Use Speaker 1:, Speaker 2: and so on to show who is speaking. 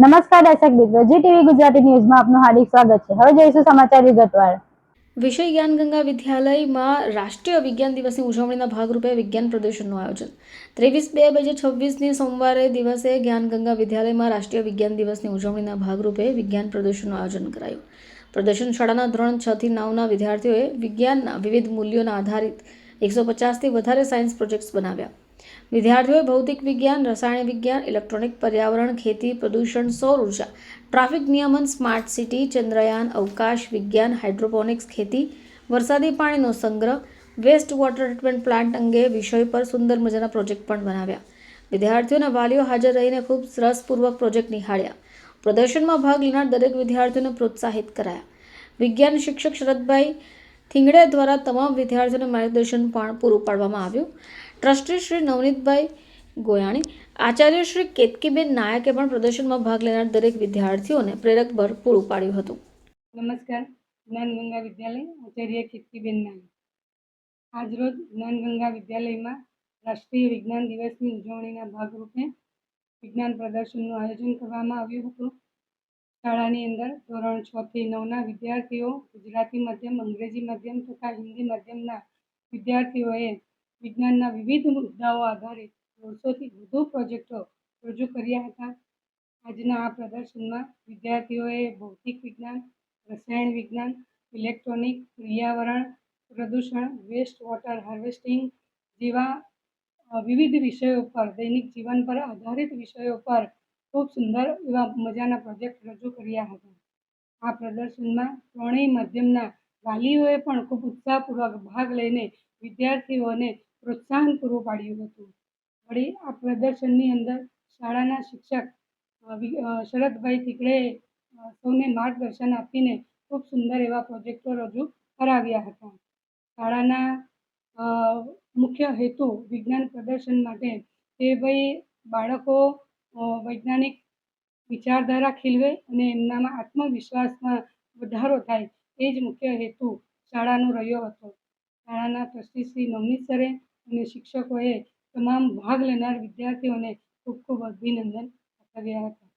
Speaker 1: નમસ્કાર દર્શક મિત્રો, જી ટીવી ગુજરાતી ન્યૂઝમાં આપનું હાર્દિક સ્વાગત છે। હવે જોઈશું સમાચાર વિગતવાર।
Speaker 2: વિષય જ્ઞાનગંગા વિદ્યાલયમાં રાષ્ટ્રીય વિજ્ઞાન દિવસની ઉજવણીના ભાગરૂપે વિજ્ઞાન પ્રદર્શનનું આયોજન 23/2/2026ની સોમવારે દિવસે જ્ઞાનગંગા વિદ્યાલયમાં રાષ્ટ્રીય વિજ્ઞાન દિવસની ઉજવણીના ભાગરૂપે વિજ્ઞાન પ્રદર્શનનું આયોજન કરાયું। પ્રદર્શન શાળાના ધોરણ 6 થી 9ના વિદ્યાર્થીઓએ વિજ્ઞાનના વિવિધ મૂલ્યોના આધારિત 150થી વધારે સાયન્સ પ્રોજેક્ટ્સ બનાવ્યા। વિદ્યાર્થીઓએ ભૌતિક વિજ્ઞાન, રસાયણ વિજ્ઞાન, ઇલેક્ટ્રોનિક, પર્યાવરણ, ખેતી, પ્રદૂષણ, સૌર ઉર્જા, ટ્રાફિક નિયમન, સ્માર્ટ સિટી, ચંદ્રયાન, અવકાશ વિજ્ઞાન, હાઇડ્રોપોનિક્સ ખેતી, વરસાદી પાણીનો સંગ્રહ, વેસ્ટ વોટર ટ્રીટમેન્ટ પ્લાન્ટ અંગે વિષય પર સુંદર મજાના પ્રોજેક્ટ પણ બનાવ્યા। વિદ્યાર્થીઓના વાલીઓ હાજર રહીને ખૂબ રસપૂર્વક પ્રોજેક્ટ નિહાળ્યા। પ્રદર્શનમાં ભાગ લેનાર દરેક વિદ્યાર્થીઓને પ્રોત્સાહિત કરાયા। વિજ્ઞાન શિક્ષક શરદભાઈ થીંગડે દ્વારા તમામ વિદ્યાર્થીઓને માર્ગદર્શન પણ પૂરું પાડવામાં આવ્યું। ટ્રસ્ટી શ્રી નવનીતભાઈ ગોયાણી, આચાર્ય શ્રી કેતકીબેન નાયકે પણ પ્રદર્શનમાં ભાગ લેનાર દરેક વિદ્યાર્થીઓને પ્રેરક બળ પૂરું પાડ્યું હતું।
Speaker 3: નમસ્કાર, જ્ઞાનગંગા વિદ્યાલય આચાર્ય કેતકીબેન નાયક। આજરોજ જ્ઞાનગંગા વિદ્યાલયમાં રાષ્ટ્રીય વિજ્ઞાન દિવસની ઉજવણીના ભાગરૂપે વિજ્ઞાન પ્રદર્શનનું આયોજન કરવામાં આવ્યું હતું। શાળાની અંદર ધોરણ 6 થી 9ના વિદ્યાર્થીઓ, ગુજરાતી માધ્યમ, અંગ્રેજી માધ્યમ તથા હિન્દી માધ્યમના વિદ્યાર્થીઓએ વિજ્ઞાનના વિવિધ મુદ્દાઓ આધારિત 150થી વધુ પ્રોજેક્ટો રજૂ કર્યા હતા। આજના આ પ્રદર્શનમાં વિદ્યાર્થીઓએ ભૌતિક વિજ્ઞાન, રસાયણ વિજ્ઞાન, ઇલેક્ટ્રોનિક, પર્યાવરણ, પ્રદૂષણ, વેસ્ટ વોટર હાર્વેસ્ટિંગ જેવા વિવિધ વિષયો પર, દૈનિક જીવન પર આધારિત વિષયો પર ખૂબ સુંદર એવા મજાના પ્રોજેક્ટ રજૂ કર્યા હતા। આ પ્રદર્શનમાં ત્રણેય માધ્યમના વાલીઓએ પણ ખૂબ ઉત્સાહપૂર્વક ભાગ લઈને વિદ્યાર્થીઓને પ્રોત્સાહન પૂરું પાડ્યું હતું। વળી આ પ્રદર્શનની અંદર શાળાના શિક્ષક શરદભાઈ થીગડેએ સૌને માર્ગદર્શન આપીને ખૂબ સુંદર એવા પ્રોજેક્ટો રજૂ કરાવ્યા હતા। શાળાના મુખ્ય હેતુ વિજ્ઞાન પ્રદર્શન માટે તે ભાઈ બાળકો વૈજ્ઞાનિક વિચારધારા ખીલવે અને એમનામાં આત્મવિશ્વાસમાં વધારો થાય, એ જ મુખ્ય હેતુ શાળાનો રહ્યો હતો। શાળાના ટ્રસ્ટી શ્રી નવનીત સરે અને શિક્ષકોએ તમામ ભાગ લેનાર વિદ્યાર્થીઓને ખૂબ ખૂબ અભિનંદન આપ્યા હતા।